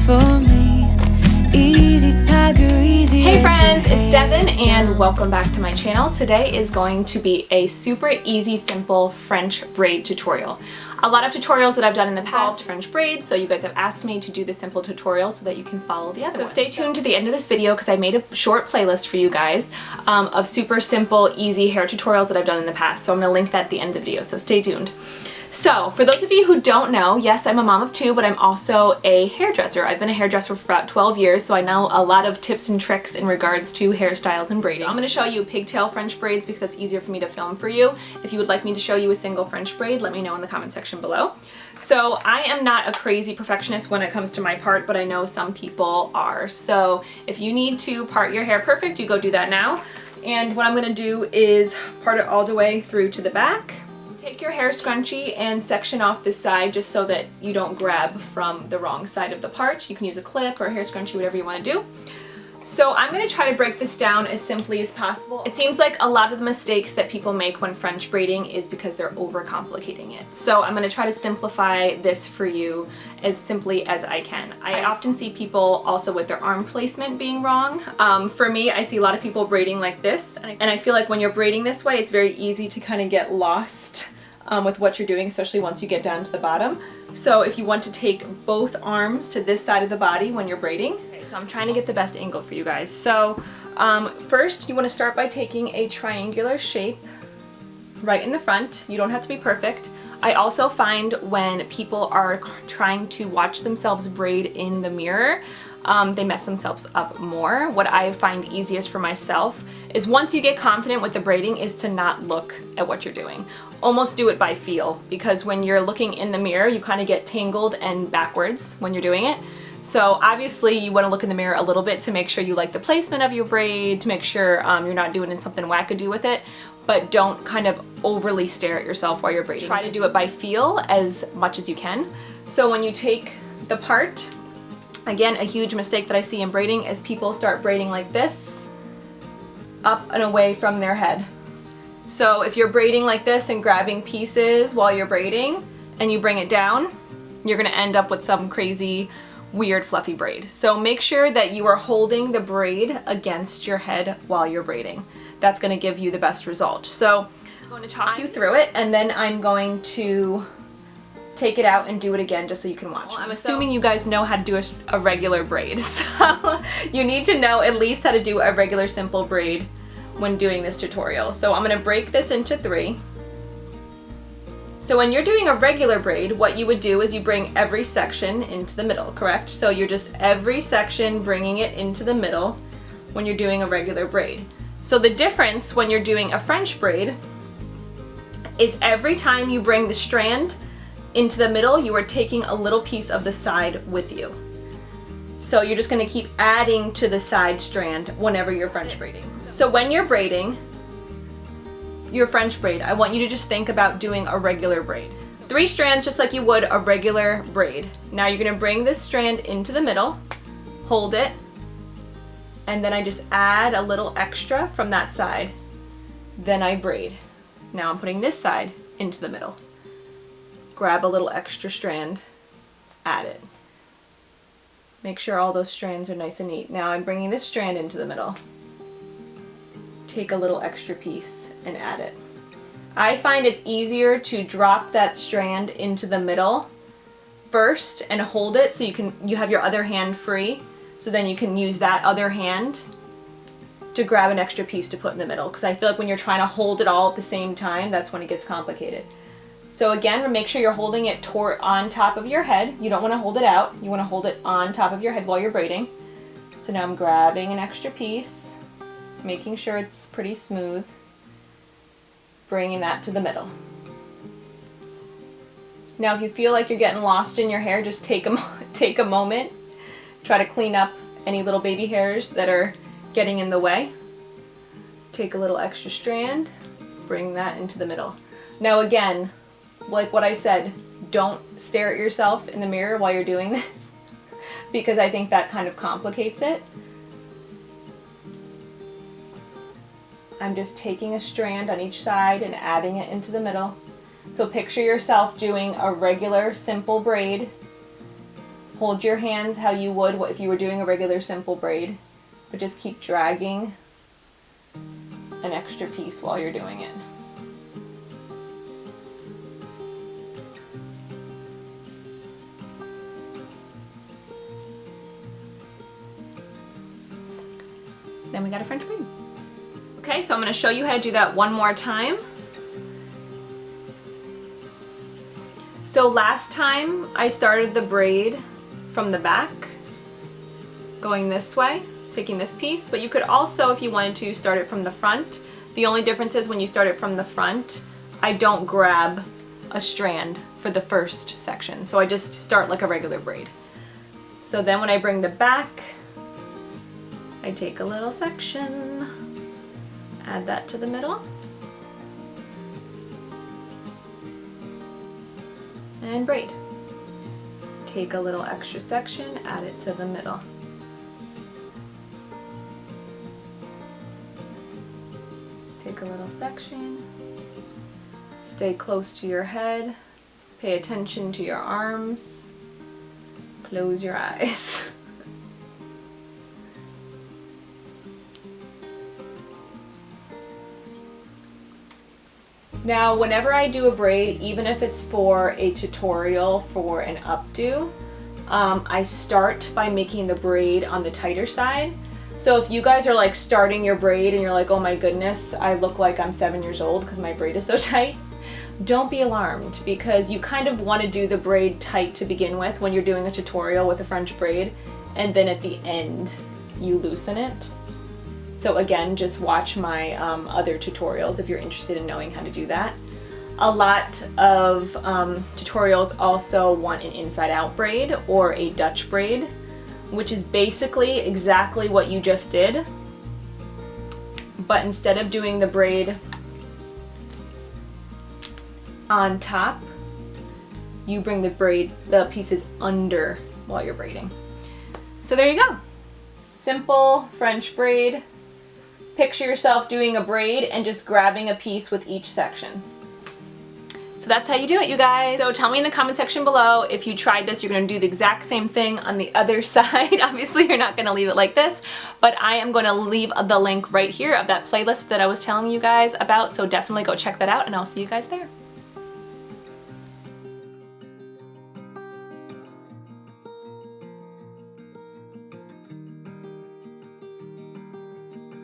just for me. Easy tiger, easy. Hey friends, it's Devin and welcome back to my channel. Today is going to be a super easy, simple French braid tutorial. A lot of tutorials that I've done in the past French braids, so you guys have asked me to do this simple tutorial so that you can follow the other ones. So stay tuned to the end of this video because I made a short playlist for you guys of super simple, easy hair tutorials that I've done in the past. So I'm going to link that at the end of the video, so stay tuned. So, for those of you who don't know, yes, I'm a mom of two, but I'm also a hairdresser. I've been a hairdresser for about 12 years, so I know a lot of tips and tricks in regards to hairstyles and braiding. So I'm going to show you pigtail French braids because that's easier for me to film for you. If you would like me to show you a single French braid, let me know in the comment section below. So, I am not a crazy perfectionist when it comes to my part, but I know some people are. So, if you need to part your hair perfect, you go do that now. And what I'm going to do is part it all the way through to the back. Take your hair scrunchie and section off this side just so that you don't grab from the wrong side of the part. You can use a clip or a hair scrunchie, whatever you want to do. So I'm going to try to break this down as simply as possible. It seems like a lot of the mistakes that people make when French braiding is because they're overcomplicating it. So I'm going to try to simplify this for you as simply as I can. I often see people also with their arm placement being wrong. For me, I see a lot of people braiding like this, and I feel like when you're braiding this way, it's very easy to kind of get lost with what you're doing, especially once you get down to the bottom. So if you want to take both arms to this side of the body when you're braiding. Okay, so I'm trying to get the best angle for you guys. So first you want to start by taking a triangular shape right in the front. You don't have to be perfect. I also find when people are trying to watch themselves braid in the mirror, they mess themselves up more. What I find easiest for myself is once you get confident with the braiding is to not look at what you're doing. Almost do it by feel, because when you're looking in the mirror, you kind of get tangled and backwards when you're doing it. So obviously you want to look in the mirror a little bit to make sure you like the placement of your braid, to make sure you're not doing something wackadoo with it, but don't kind of overly stare at yourself while you're braiding. Try to do it by feel as much as you can. So when you take the part, again, a huge mistake that I see in braiding is people start braiding like this, up and away from their head. So if you're braiding like this and grabbing pieces while you're braiding and you bring it down, you're going to end up with some crazy, weird, fluffy braid. So make sure that you are holding the braid against your head while you're braiding. That's going to give you the best result. So I'm going to talk you through it, and then I'm going to take it out and do it again just so you can watch. Well, I'm assuming you guys know how to do a regular braid, so you need to know at least how to do a regular simple braid when doing this tutorial. So I'm going to break this into 3. So when you're doing a regular braid, what you would do is you bring every section into the middle, correct? So you're just every section bringing it into the middle when you're doing a regular braid. So the difference when you're doing a French braid is every time you bring the strand into the middle, you are taking a little piece of the side with you. So you're just going to keep adding to the side strand whenever you're French braiding. So when you're braiding your French braid, I want you to just think about doing a regular braid. 3 strands just like you would a regular braid. Now you're going to bring this strand into the middle, hold it, and then I just add a little extra from that side. Then I braid. Now I'm putting this side into the middle. Grab a little extra strand, add it. Make sure all those strands are nice and neat. Now I'm bringing this strand into the middle. Take a little extra piece and add it. I find it's easier to drop that strand into the middle first and hold it so you have your other hand free, so then you can use that other hand to grab an extra piece to put in the middle, because I feel like when you're trying to hold it all at the same time, that's when it gets complicated. So again, make sure you're holding it on top of your head. You don't want to hold it out. You want to hold it on top of your head while you're braiding. So now I'm grabbing an extra piece, making sure it's pretty smooth, bringing that to the middle. Now if you feel like you're getting lost in your hair, just take a moment, try to clean up any little baby hairs that are getting in the way. Take a little extra strand, bring that into the middle. Now again, like what I said, don't stare at yourself in the mirror while you're doing this because I think that kind of complicates it. I'm just taking a strand on each side and adding it into the middle. So picture yourself doing a regular simple braid, hold your hands how you would if you were doing a regular simple braid, but just keep dragging an extra piece while you're doing it. Then we got a French braid. Okay, so I'm going to show you how to do that one more time. So last time I started the braid from the back, going this way, taking this piece, but you could also, if you wanted to, start it from the front. The only difference is when you start it from the front, I don't grab a strand for the first section, so I just start like a regular braid. So then when I bring the back, I take a little section, add that to the middle, and braid. Take a little extra section, add it to the middle. Take a little section, stay close to your head, pay attention to your arms, close your eyes. Now, whenever I do a braid, even if it's for a tutorial for an updo, I start by making the braid on the tighter side. So if you guys are like starting your braid and you're like, oh my goodness, I look like I'm 7 years old because my braid is so tight, don't be alarmed, because you kind of want to do the braid tight to begin with when you're doing a tutorial with a French braid, and then at the end you loosen it. So again, just watch my other tutorials if you're interested in knowing how to do that. A lot of tutorials also want an inside out braid or a Dutch braid, which is basically exactly what you just did, but instead of doing the braid on top, you bring the pieces under while you're braiding. So there you go. Simple French braid. Picture yourself doing a braid and just grabbing a piece with each section. So that's how you do it, you guys. So tell me in the comment section below if you tried this. You're going to do the exact same thing on the other side. Obviously, you're not going to leave it like this, but I am going to leave the link right here of that playlist that I was telling you guys about. So definitely go check that out, and I'll see you guys there.